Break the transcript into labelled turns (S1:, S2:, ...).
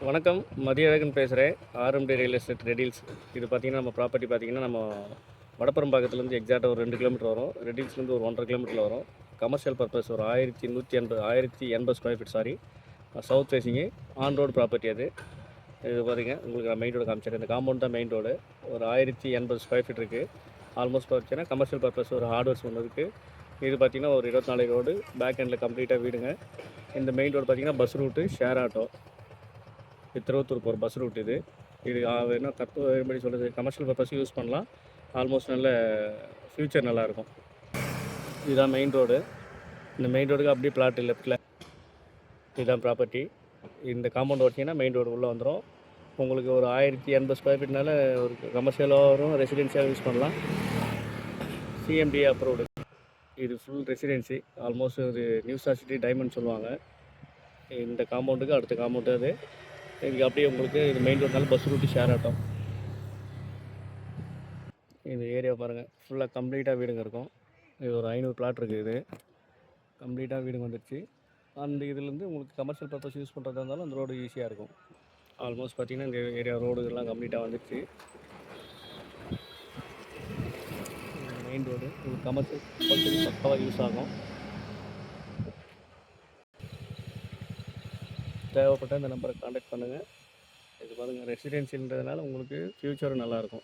S1: வணக்கம். மதியழகன் பேசுகிறேன். RMT real estate riddles. இது பார்த்தீங்கன்னா, நம்ம ப்ராப்பர்ட்டி பார்த்தீங்கன்னா, நம்ம வடபெரும்பாக்கத்துலேருந்து எக்ஸாக்டாக ஒரு 2 கிலோமீட்டர் வரும். ரெடில்ஸ்லேருந்து ஒரு 1 1/2 கிலோமீட்டரில் வரும். கமர்ஷியல் பர்பஸ் ஒரு 1180 square feet south facing on road property அது. இது பாருங்க, உங்களுக்கு நான் மெயின் ரோடு காமிச்சிடுறேன். இந்த காம்பவுண்ட் தான் மெயின் ரோடு. ஒரு 1080 ஸ்கொயர் ஃபீட் இருக்குது. ஆல்மோஸ்ட் பார்த்தீங்கன்னா கமர்ஷியல் பர்பஸ் ஒரு ஹார்ட்வேர்ஸ் ஒன்று இருக்குது. இது பார்த்தீங்கன்னா ஒரு 24 ரோடு. பேக் எண்டில் கம்ப்ளீட்டாக வீடுங்க. இந்த மெயின் ரோடு பார்த்தீங்கன்னா bus route, share auto. Thiruvathur போகிற பஸ் ரூட் இது. இது என்ன எப்படி சொல்கிறது, கமர்ஷியல் பர்பஸ் யூஸ் பண்ணலாம். ஆல்மோஸ்ட் நல்ல ஃப்யூச்சர் நல்லாயிருக்கும். இதுதான் மெயின் ரோடு. இந்த மெயின் ரோடுக்கு அப்படியே பிளாட் லெஃப்ட்டில் இதுதான் ப்ராப்பர்ட்டி. இந்த காம்பவுண்ட் ஓட்டிங்கன்னா மெயின் ரோடு உள்ளே வந்துடும். உங்களுக்கு ஒரு 1080 ஸ்கொயர் ஃபீட்னால ஒரு கமர்ஷியலாக வரும், ரெசிடென்சியாக யூஸ் பண்ணலாம். CMDA approved. இது ஃபுல் ரெசிடென்சி. ஆல்மோஸ்ட் ஒரு நியூ ஸ்டார் சிட்டி டைமண்ட் சொல்லுவாங்க. இந்த காம்பவுண்டுக்கு அடுத்த காம்பவுண்டு அது. இதுக்கு அப்படியே உங்களுக்கு இது மெயின் ரோட்னால பஸ் ரூட்டு, ஷேர் ஆட்டோ. இந்த ஏரியா பாருங்கள், ஃபுல்லாக கம்ப்ளீட்டாக வீடுங்க இருக்கும். இது ஒரு 500 பிளாட் இருக்குது. இது கம்ப்ளீட்டாக வீடுங்க வந்துடுச்சு. அந்த இதுலேருந்து உங்களுக்கு கமர்ஷியல் பர்பஸ் யூஸ் பண்ணுறதா இருந்தாலும் அந்த ரோடு ஈஸியாக இருக்கும். ஆல்மோஸ்ட் பார்த்திங்கன்னா இந்த ஏரியா ரோடுகள்லாம் கம்ப்ளீட்டாக வந்துடுச்சு. மெயின் ரோடு உங்களுக்கு கமர்ஷியல் பக்காவாக யூஸ் ஆகும். தேவைப்பட்ட இந்த நம்பரை கான்டாக்ட் பண்ணுங்கள். இது பாருங்கள், ரெசிடென்சின்றதுனால உங்களுக்கு ஃப்யூச்சரும் நல்லாயிருக்கும்.